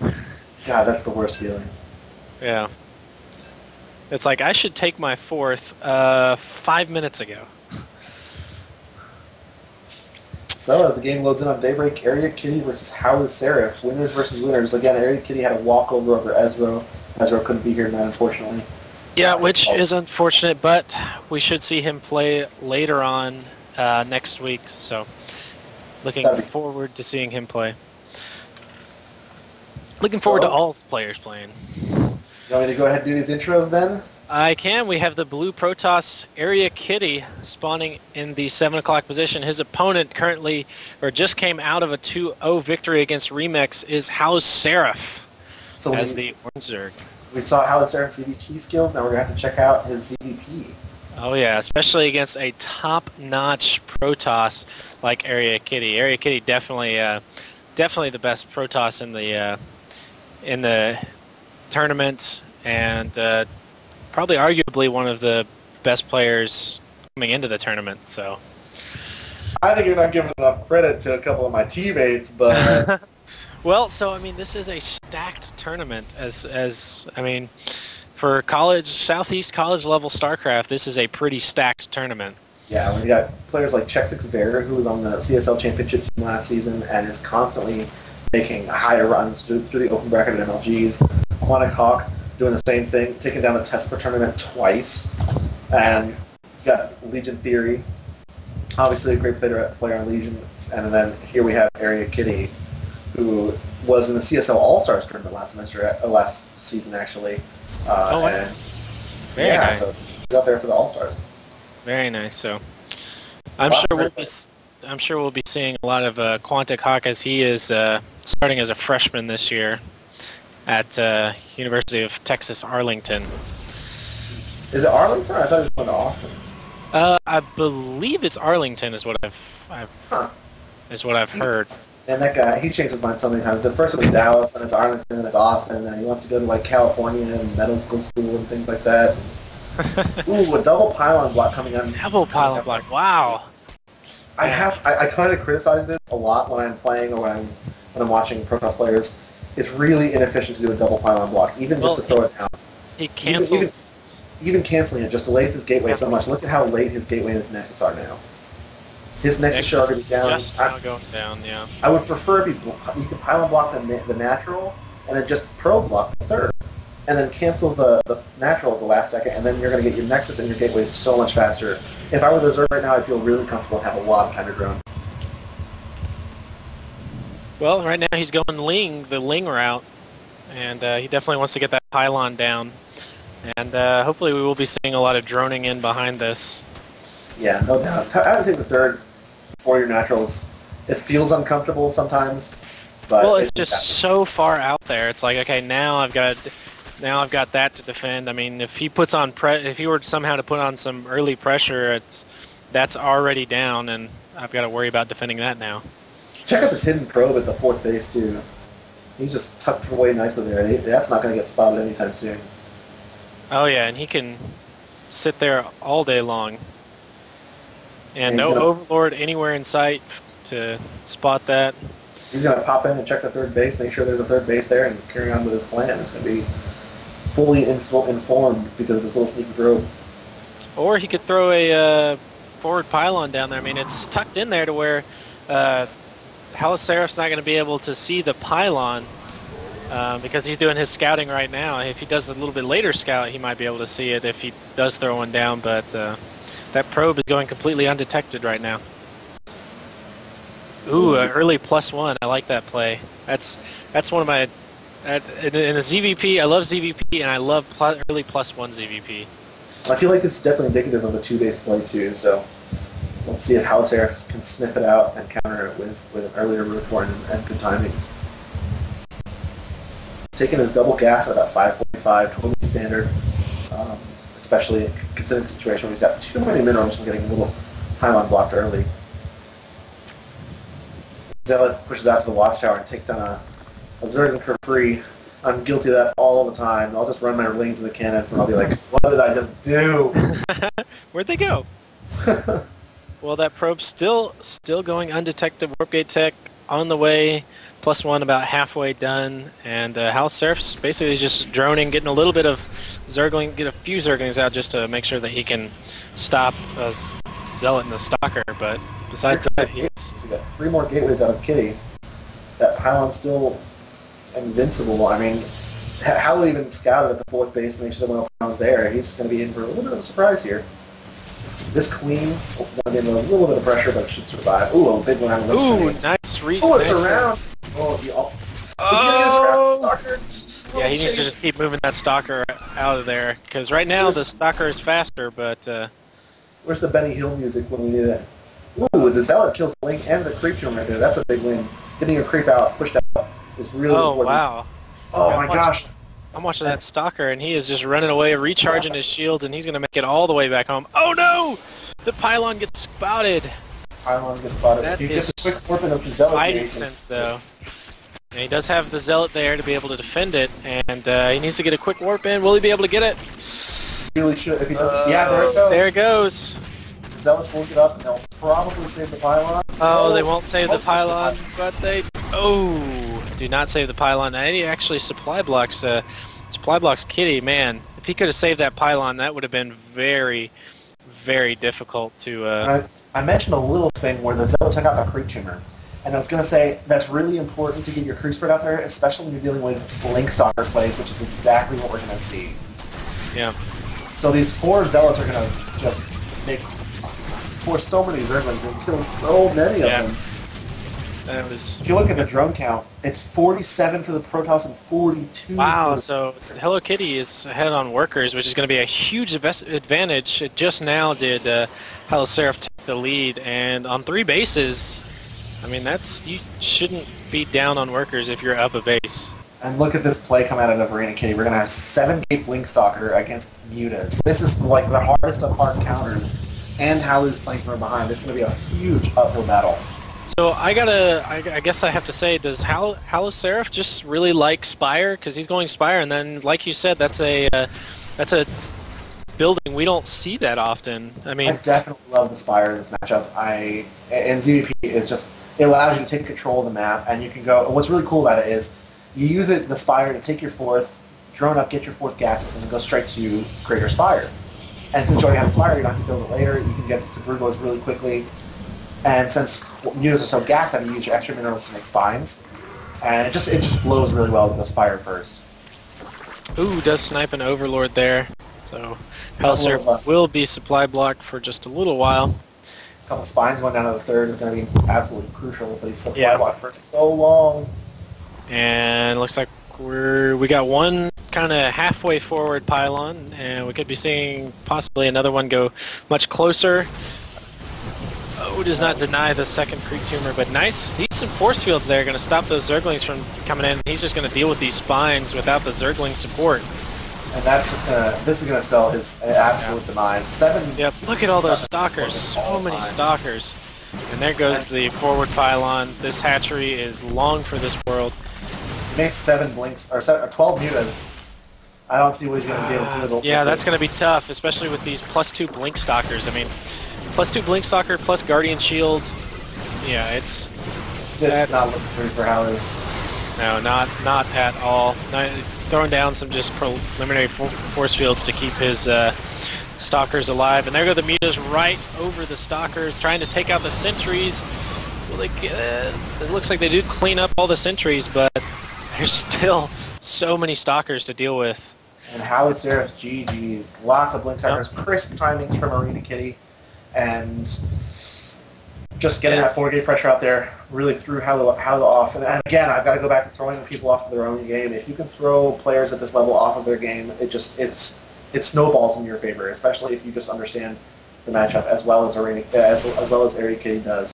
God, that's the worst feeling. Yeah. It's like I should take my fourth 5 minutes ago. So as the game loads in on Daybreak, Area Kitty versus Haluseraph. Winners versus winners. Again, Area Kitty had a walkover over Ezreal. Ezreal couldn't be here tonight, unfortunately. Yeah, which is unfortunate, but we should see him play later on next week. So looking That'd be forward to seeing him play. Looking forward to so. all players playing. You want me to go ahead and do these intros then? I can. We have the blue Protoss Area Kitty spawning in the 7 o'clock position. His opponent currently, or just came out of a 2-0 victory against Remix, is Haluseraph So as the Orange Zerg. we saw Haluseraph's ZVT skills. Now we're going to have to check out his ZVP. Oh yeah, especially against a top-notch Protoss like Area Kitty. Area Kitty definitely the best Protoss in the tournament, and probably arguably one of the best players coming into the tournament. So I think you're not giving enough credit to a couple of my teammates, but well, so I mean, this is a stacked tournament. As I mean, for college Southeast college level StarCraft, this is a pretty stacked tournament. yeah, when you got players like Check6 Bear, who was on the CSL Championship team last season and is constantly making higher runs through the open bracket and MLGs. Quantic Hawk doing the same thing, taking down the Tesla tournament twice, and you got Legion Theory, obviously a great player on Legion, and then here we have Area Kitty, who was in the CSL All Stars tournament last season actually. Oh, wow. And Very yeah, nice. so he's up there for the All Stars. Very nice. So I'm sure we'll be seeing a lot of Quantic Hawk, as he is starting as a freshman this year at University of Texas Arlington. Is it Arlington? I thought it was going to Austin. I believe it's Arlington, is what I've heard. And that guy, he changed his mind so many times. At first it was Dallas, then it's Arlington, then it's Austin, and he wants to go to like California and medical school and things like that. Ooh, a double pylon block coming on. Double pylon block. Wow. I kind of criticize this a lot when I'm playing or when I'm watching Protoss players. It's really inefficient to do a double pylon block, even just to throw it down. He cancels. Even canceling it just delays his gateway so much. Look at how late his gateway and his Nexus are now. His Nexus should already be down. Just now going down, yeah. I would prefer if you could pylon block the natural and then just probe block the third. And then cancel the natural at the last second, and then you're going to get your Nexus and your gateway so much faster. If I were the Zerg right now, I'd feel really comfortable and have a lot of time to drone. Well, right now he's going the Ling route, and he definitely wants to get that pylon down. And hopefully we will be seeing a lot of droning in behind this. Yeah, no doubt. I would take the third for your naturals. It feels uncomfortable sometimes, but well, it's just so far out there. It's like, okay, now I've got that to defend. I mean, if he puts on if he were somehow to put on some early pressure, that's already down, and I've got to worry about defending that now. Check out this hidden probe at the fourth base too. He's just tucked away nicely there, and that's not going to get spotted anytime soon. Oh yeah, and he can sit there all day long, and no Overlord anywhere in sight to spot that. He's going to pop in and check the third base, make sure there's a third base there, and carry on with his plan. It's going to be fully informed because of this little sneaky probe. Or he could throw a forward pylon down there. I mean, it's tucked in there to where Haluseraph's not going to be able to see the pylon because he's doing his scouting right now. If he does a little bit later scout, he might be able to see it if he does throw one down, but that probe is going completely undetected right now. Ooh, early +1. I like that play. That's one of my... in the ZVP, I love ZVP, and I love early +1 ZVP. I feel like it's definitely indicative of a two-base play too, so let's see if Haluseraph can sniff it out and counter it with an earlier root horn and good timings. Taking his double gas at about 545, totally standard, especially considering the situation where he's got too many minerals from getting a little pylon blocked early. Zealot pushes out to the watchtower and takes down a Zerg for free. I'm guilty of that all the time. I'll just run my rings in the cannon and I'll be like, what did I just do? Where'd they go? Well, that probe's still going undetected. Warp gate tech on the way +1 about halfway done, and Haluseraph's basically just droning, getting a little bit of Zergling, get a few Zerglings out just to make sure that he can stop Zealot and the Stalker, but besides that, we got 3 more gateways out of Kitty. That pylon's still invincible. I mean, Halu even scouted at the 4th base to make sure that when Pylon's there, he's going to be in for a little bit of a surprise here. This Queen went in a little bit of pressure, but should survive. Ooh, a big one out of Ooh, nice read. Oh, it's around. Oh, he's going to scrap the Stalker. Yeah, he needs to just keep moving that Stalker out of there, because right now the Stalker is faster, but... Where's the Benny Hill music when we need it? Ooh, the Zealot kills the Link and the Creep to him right there. That's a big win. Getting a Creep out, pushed out, is really important. Wow. Oh, my gosh. I'm watching that Stalker, and he is just running away, recharging his shields, and he's going to make it all the way back home. Oh, no! The Pylon gets spotted. Pylon gets spotted. That he is gets a quick warp of his Zealot. fighting sense, though. And he does have the Zealot there to be able to defend it, and he needs to get a quick warp in. Will he be able to get it? Really should. If he doesn't, yeah, there it goes. There it goes. Zealots will get up, and they'll probably save the Pylon. Oh, they won't save the Pylon, but they... Oh, do not save the Pylon. And he actually supply blocks Kitty. Man, if he could have saved that Pylon, that would have been very, very difficult to... I mentioned a little thing where the Zealot took out the Creep Tumor. And I was going to say, that's really important to get your creep spread out there, especially when you're dealing with Link Stalker plays, which is exactly what we're going to see. Yeah. So these 4 Zealots are going to just force so many Zerglings and kill so many of them. That was... If you look at the drone count, it's 47 for the Protoss and 42 Wow, for so Hello Kitty is ahead on workers, which is going to be a huge advantage. Just now did Haluseraph take the lead, and on 3 bases... I mean, you shouldn't be down on workers if you're up a base. And look at this play come out of Arena Kitty. We're going to have 7 Cape Link Stalker against Mutas. This is like the hardest of hard counters, and Halu's playing from behind. It's going to be a huge uphill battle. So I guess I have to say, does Haluseraph just really like Spire? Because he's going Spire, and then, like you said, that's a building we don't see that often. I mean, I definitely love the Spire in this matchup. And ZVP is just... It allows you to take control of the map, and you can go... What's really cool about it is you use the Spire to take your 4th, drone up, get your 4th gases, and then go straight to Greater Spire. And since you already have the Spire, you don't have to build it later. You can get to Brugos really quickly. And since Mutas are so gas heavy, you use your extra minerals to make spines. And it just blows really well to go Spire first. Ooh, does snipe an Overlord there. So Haluseraph will be supply blocked for just a little while. A couple spines going down to the 3rd is going to be absolutely crucial, but he's supply blocked for so long. And looks like we got one kind of halfway forward Pylon, and we could be seeing possibly another one go much closer. Oh, does not deny the 2nd Creep Tumor, but nice, decent force fields there, going to stop those Zerglings from coming in. He's just going to deal with these spines without the Zergling support. And that's just this is gonna spell his absolute demise. 7. Yep. Look at all those Stalkers. So many Stalkers. And there goes the forward Pylon. This hatchery is long for this world. Makes 7 blinks or 12 Mutas. I don't see what he's gonna be able to do. Yeah, that's gonna be tough, especially with these +2 Blink Stalkers. I mean, +2 Blink Stalker plus Guardian Shield. Yeah, it's just not looking through for Halu. No, not at all. Throwing down some just preliminary force fields to keep his Stalkers alive. And there go the Mutas right over the Stalkers, trying to take out the sentries. Will they get it? It looks like they do clean up all the sentries, but there's still so many Stalkers to deal with. And Haluseraph GG's. Lots of Blink Stalkers, crisp timings from Arena Kitty, and just getting that 4-gate pressure out there really threw Halu off. And again, I've got to go back to throwing people off of their own game. If you can throw players at this level off of their game, it snowballs in your favor, especially if you just understand the matchup as well as Arena Kitty does.